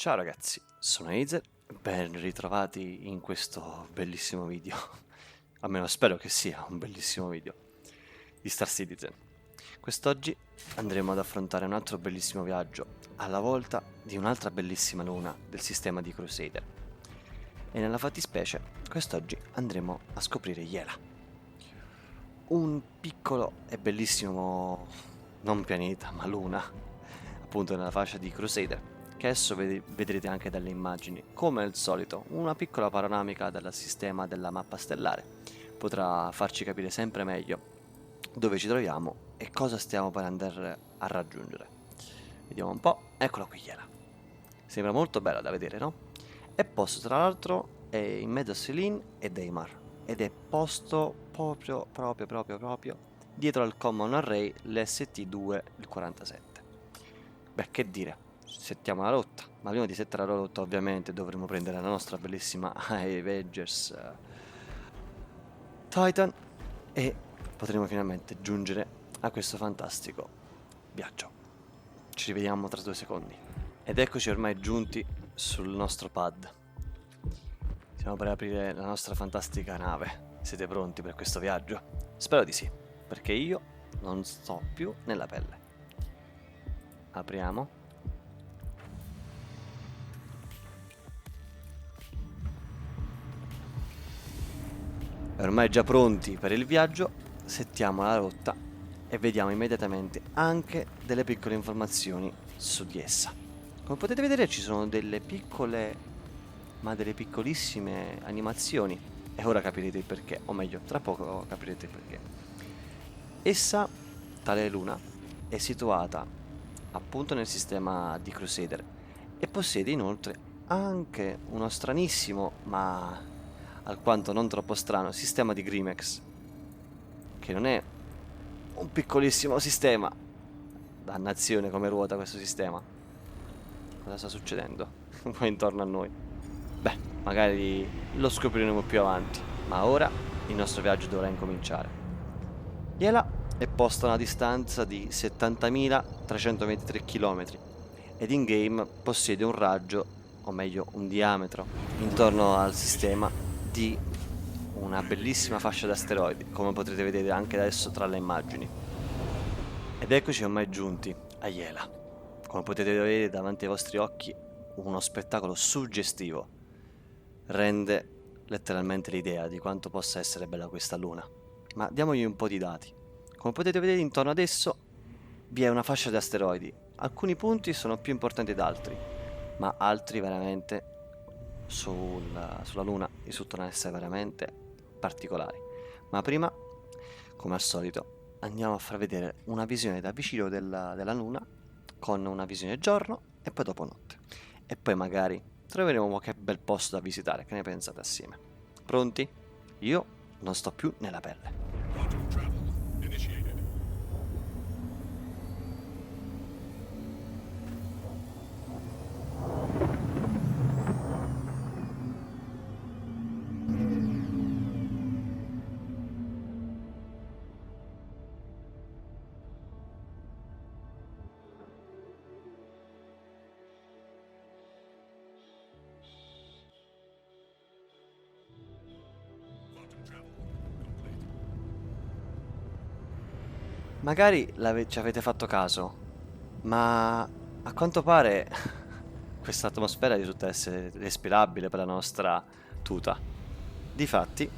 Ciao ragazzi, sono Hazel, ben ritrovati in questo bellissimo video, almeno spero che sia un bellissimo video, di Star Citizen. Quest'oggi andremo ad affrontare un altro bellissimo viaggio, alla volta di un'altra bellissima luna del sistema di Crusader. E nella fattispecie, quest'oggi andremo a scoprire Yela, un piccolo e bellissimo, non pianeta, ma luna, appunto nella fascia di Crusader, che adesso vedrete anche dalle immagini. Come al solito, una piccola panoramica del sistema della mappa stellare potrà farci capire sempre meglio dove ci troviamo e cosa stiamo per andare a raggiungere. Vediamo un po', eccola qui Yela. Sembra molto bella da vedere, no? È posto tra l'altro in mezzo a Selene e Daymar ed è posto proprio dietro al Common Array l'ST2 il 47. Beh, che dire, settiamo la rotta, ma prima di settare la rotta ovviamente dovremo prendere la nostra bellissima Avengers Titan e potremo finalmente giungere a questo fantastico viaggio. Ci rivediamo tra 2 secondi. Ed eccoci ormai giunti sul nostro pad. Stiamo per aprire la nostra fantastica nave. Siete pronti per questo viaggio? Spero di sì, perché io non sto più nella pelle. Apriamo. E ormai già pronti per il viaggio, settiamo la rotta e vediamo immediatamente anche delle piccole informazioni su di essa. Come potete vedere ci sono delle piccole, ma delle piccolissime animazioni e ora capirete il perché, o meglio, tra poco capirete il perché. Essa, tale luna, è situata appunto nel sistema di Crusader e possiede inoltre anche uno stranissimo, ma alquanto non troppo strano, sistema di Grimex, che non è un piccolissimo sistema. Dannazione come ruota questo sistema. Cosa sta succedendo qua intorno a noi? Beh, magari lo scopriremo più avanti, ma ora il nostro viaggio dovrà incominciare. Yela è posta a una distanza di 70.323 km ed in game possiede un raggio, o meglio un diametro, intorno al sistema di una bellissima fascia di asteroidi, come potrete vedere anche adesso tra le immagini. Ed eccoci ormai giunti a Yela. Come potete vedere davanti ai vostri occhi, uno spettacolo suggestivo rende letteralmente l'idea di quanto possa essere bella questa luna. Ma diamogli un po' di dati. Come potete vedere intorno ad esso vi è una fascia di asteroidi. Alcuni punti sono più importanti di altri, ma altri veramente sulla luna risultano essere veramente particolari. Ma prima, come al solito, andiamo a far vedere una visione da vicino della luna con una visione giorno e poi dopo notte. E poi magari troveremo qualche bel posto da visitare. Che ne pensate assieme? Pronti? Io non sto più nella pelle. Magari ci avete fatto caso, ma a quanto pare questa atmosfera risulta essere respirabile per la nostra tuta. Difatti,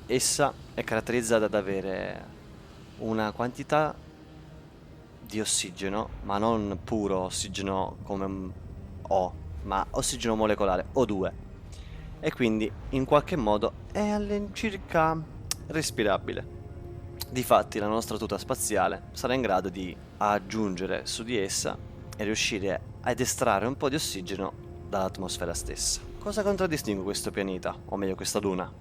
essa è caratterizzata ad avere una quantità di ossigeno, ma non puro ossigeno come O, ma ossigeno molecolare, O2. E quindi in qualche modo è all'incirca respirabile. Difatti la nostra tuta spaziale sarà in grado di aggiungere su di essa e riuscire ad estrarre un po' di ossigeno dall'atmosfera stessa. Cosa contraddistingue questo pianeta, o meglio questa luna?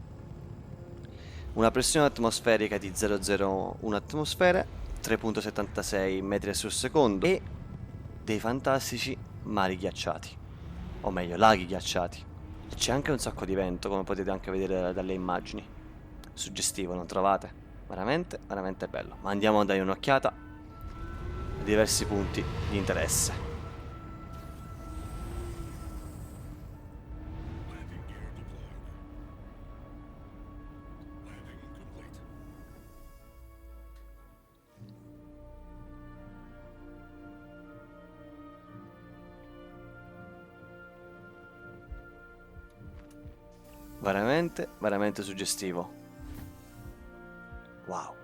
Una pressione atmosferica di 0,01 atmosfere, 3,76 metri sul secondo e dei fantastici mari ghiacciati, o meglio laghi ghiacciati. E c'è anche un sacco di vento, come potete anche vedere dalle immagini. Suggestivo, non trovate? Veramente, veramente bello. Ma andiamo a dare un'occhiata a diversi punti di interesse. Veramente, veramente suggestivo. Wow.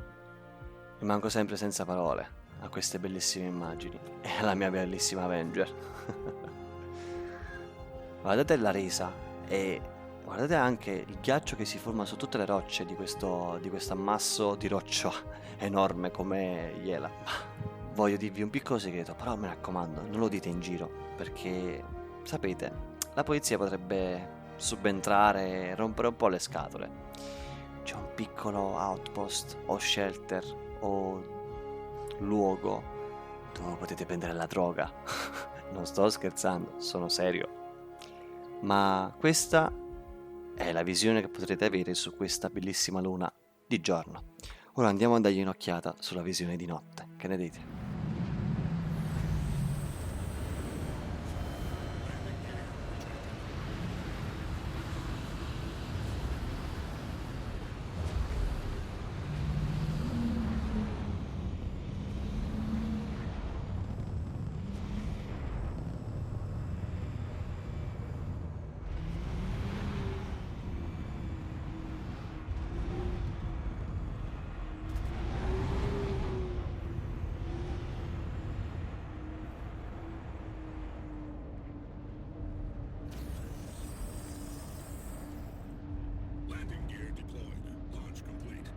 Rimango sempre senza parole a queste bellissime immagini e alla mia bellissima Avenger. Guardate la resa e guardate anche il ghiaccio che si forma su tutte le rocce di questo ammasso di roccia enorme come Iela. Voglio dirvi un piccolo segreto, però mi raccomando, non lo dite in giro, perché sapete, la polizia potrebbe subentrare e rompere un po' le scatole. C'è un piccolo outpost o shelter o luogo dove potete prendere la droga. Non sto scherzando, sono serio. Ma questa è la visione che potrete avere su questa bellissima luna di giorno. Ora andiamo a dargli un'occhiata sulla visione di notte. Che ne dite? Landing gear deployed. Launch complete.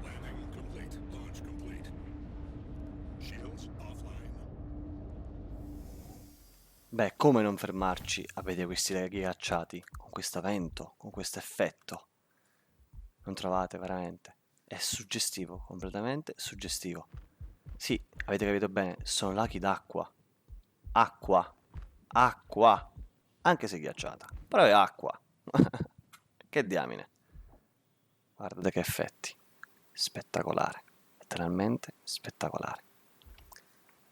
Landing complete. Launch complete. Shields offline. Beh, come non fermarci a vedere questi laghi ghiacciati, con questo vento, con questo effetto? Non trovate veramente? È suggestivo, completamente suggestivo. Sì, avete capito bene, sono laghi d'acqua. Acqua. Acqua. Anche se ghiacciata, però è acqua. Che diamine. Guardate che effetti. Spettacolare. Letteralmente spettacolare.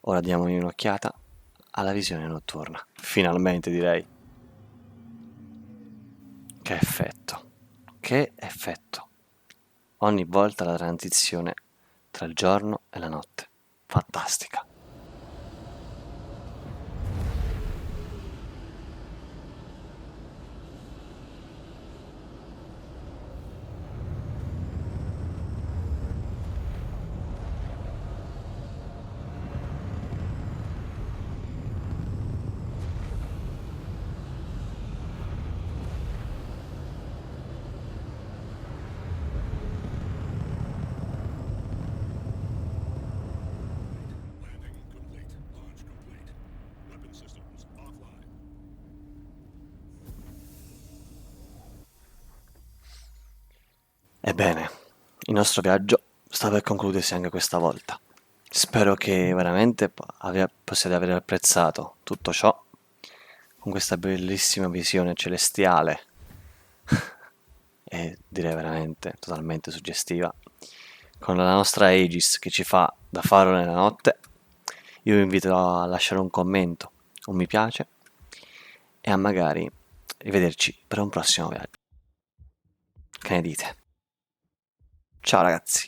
Ora diamogli un'occhiata alla visione notturna. Finalmente direi. Che effetto. Che effetto. Ogni volta la transizione tra il giorno e la notte. Fantastica. Landing complete. Launch complete. Weapon systems offline. Ebbene, il nostro viaggio sta per concludersi anche questa volta. Spero che veramente possiate aver apprezzato tutto ciò con questa bellissima visione celestiale e direi veramente totalmente suggestiva, con la nostra Aegis che ci fa da faro nella notte. Io vi invito a lasciare un commento, un mi piace e a magari rivederci per un prossimo viaggio. Che ne dite? Ciao ragazzi!